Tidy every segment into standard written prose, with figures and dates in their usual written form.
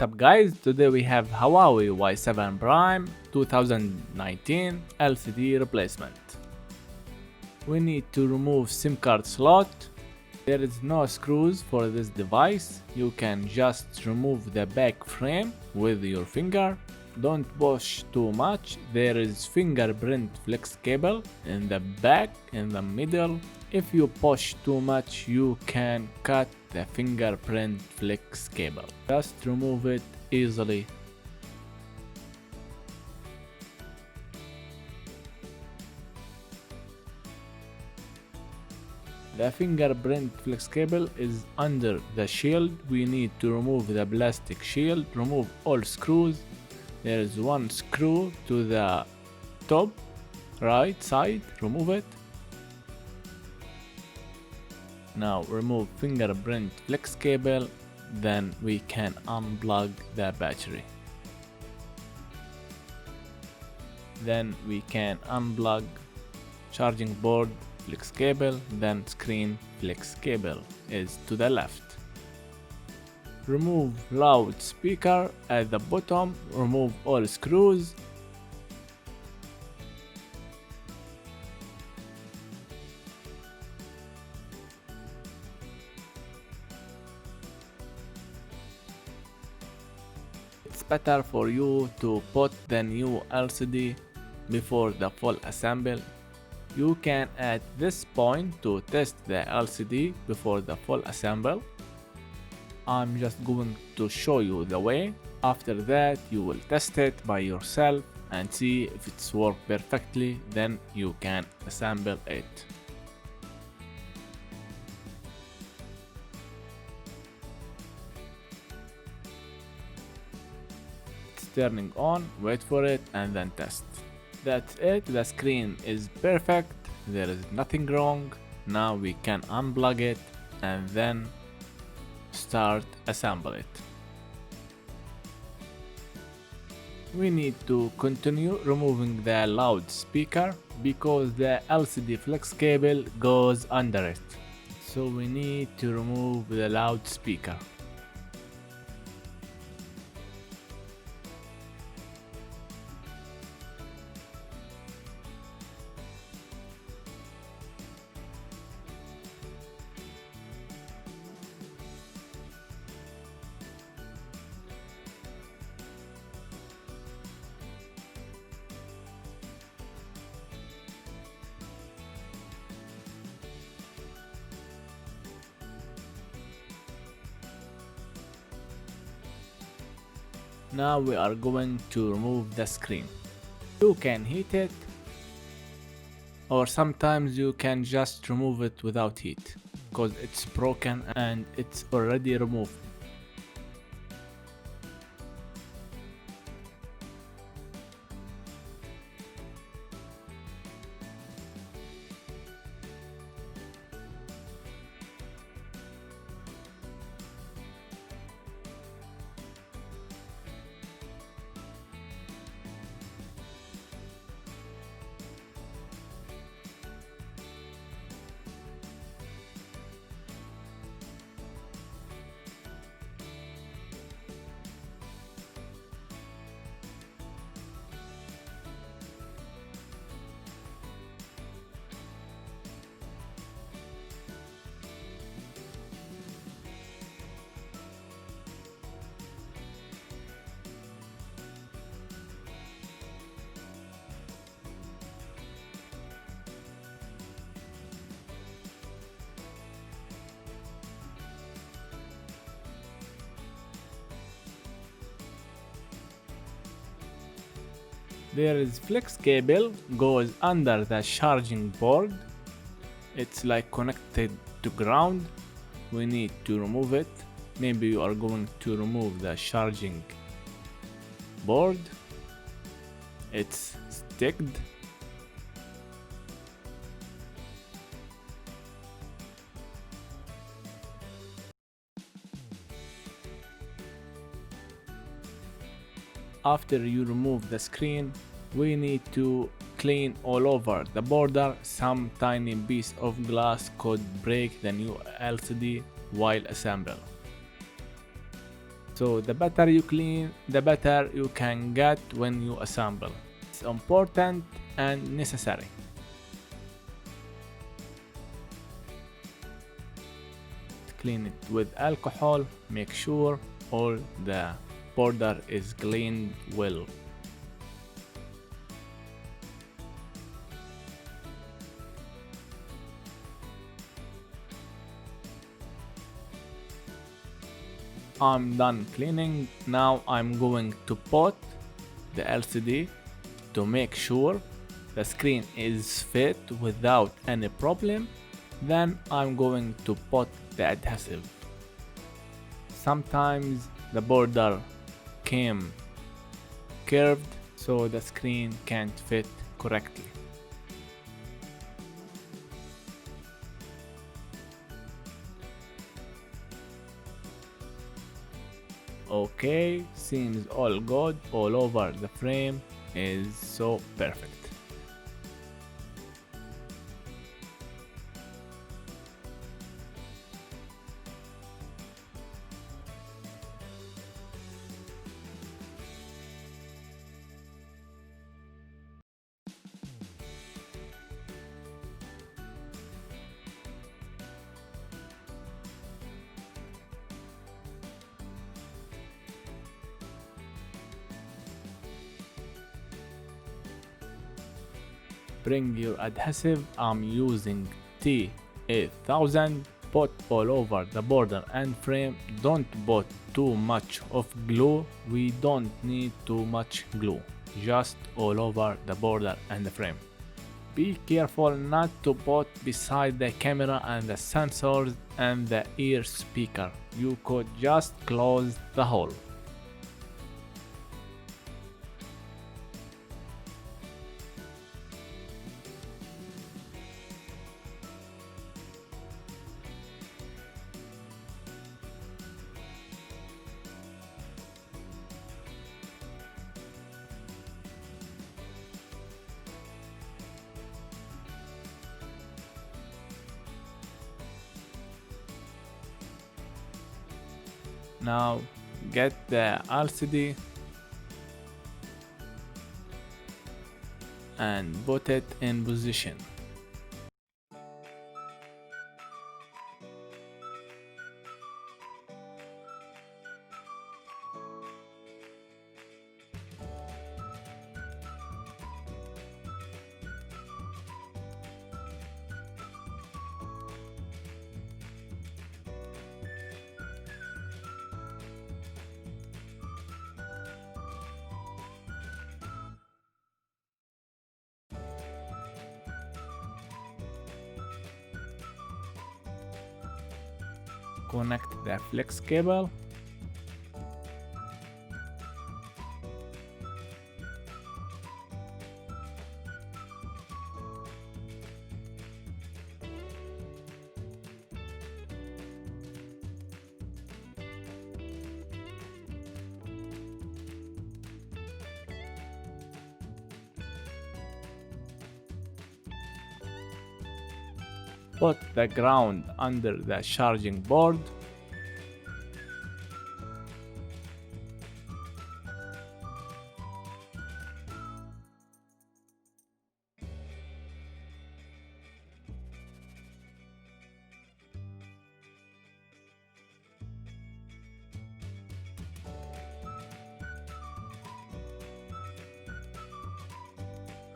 up guys, today we have Huawei Y7 Prime 2019 LCD replacement. We need to remove SIM card slot. There is no screws for this device. You can just remove the back frame with your finger. Don't push too much. There is fingerprint flex cable in the back, in the middle. If you push too much, you can cut the fingerprint flex cable. Just remove it easily. The fingerprint flex cable is under the shield. We need to remove the plastic shield. Remove all screws. There is one screw to the top right side. Remove it. Now remove fingerprint flex cable. Then we can unplug the battery. Then we can unplug charging board flex cable, then screen flex cable is to the left. Remove loudspeaker at the bottom, remove all screws. It's better for you to put the new LCD before the full assembly. You can at this point to test the LCD before the full assembly. I'm just going to show you the way. After that you will test it by yourself and see if it's worked perfectly, then you can assemble it. It's turning on, wait for it and then test. That's it, the screen is perfect, there is nothing wrong. Now we can unplug it and then start assemble it. We need to continue removing the loudspeaker because the LCD flex cable goes under it. So we need to remove the loudspeaker. Now we are going to remove the screen. You can heat it, or sometimes you can just remove it without heat because it's broken and it's already removed. There is flex cable goes under the charging board. It's like connected to ground. We need to remove it. Maybe you are going to remove the charging board. It's sticked. After you remove the screen, we need to clean all over the border. Some tiny piece of glass could break the new LCD while assembling. So the better you clean, the better you can get when you assemble. It's important and necessary. Clean it with alcohol. Make sure all the border is cleaned well. I'm done cleaning. Now I'm going to put the LCD to make sure the screen is fit without any problem. Then I'm going to put the adhesive. Sometimes the border came curved so the screen can't fit correctly. Okay, seems all good all over the frame is so perfect. Bring your adhesive. I'm using T8000. Put all over the border and frame. Don't put too much of glue. We don't need too much glue. Just all over the border and the frame. Be careful not to put beside the camera and the sensors and the ear speaker. You could just close the hole. Now get the LCD and put it in position. Connect the flex cable. Put the ground under the charging board.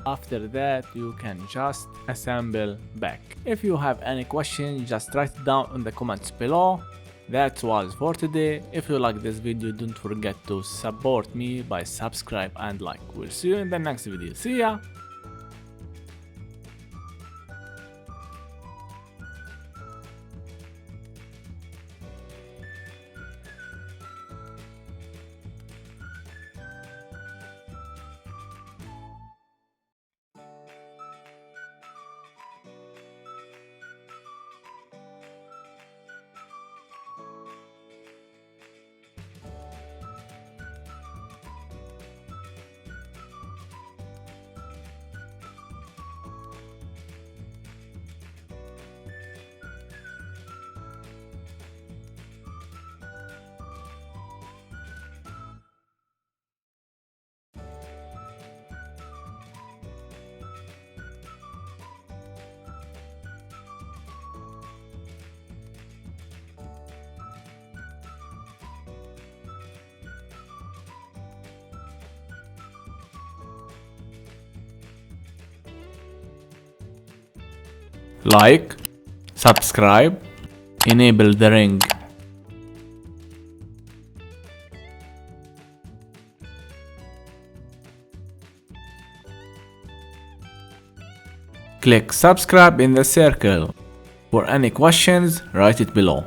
After that, you can just assemble back. If you have any questions, just write it down in the comments below. That was for today. If you like this video, don't forget to support me by subscribe and like. We'll see you in the next video. See ya! like, subscribe, enable the ring. Click subscribe in the circle. For any questions, write it below.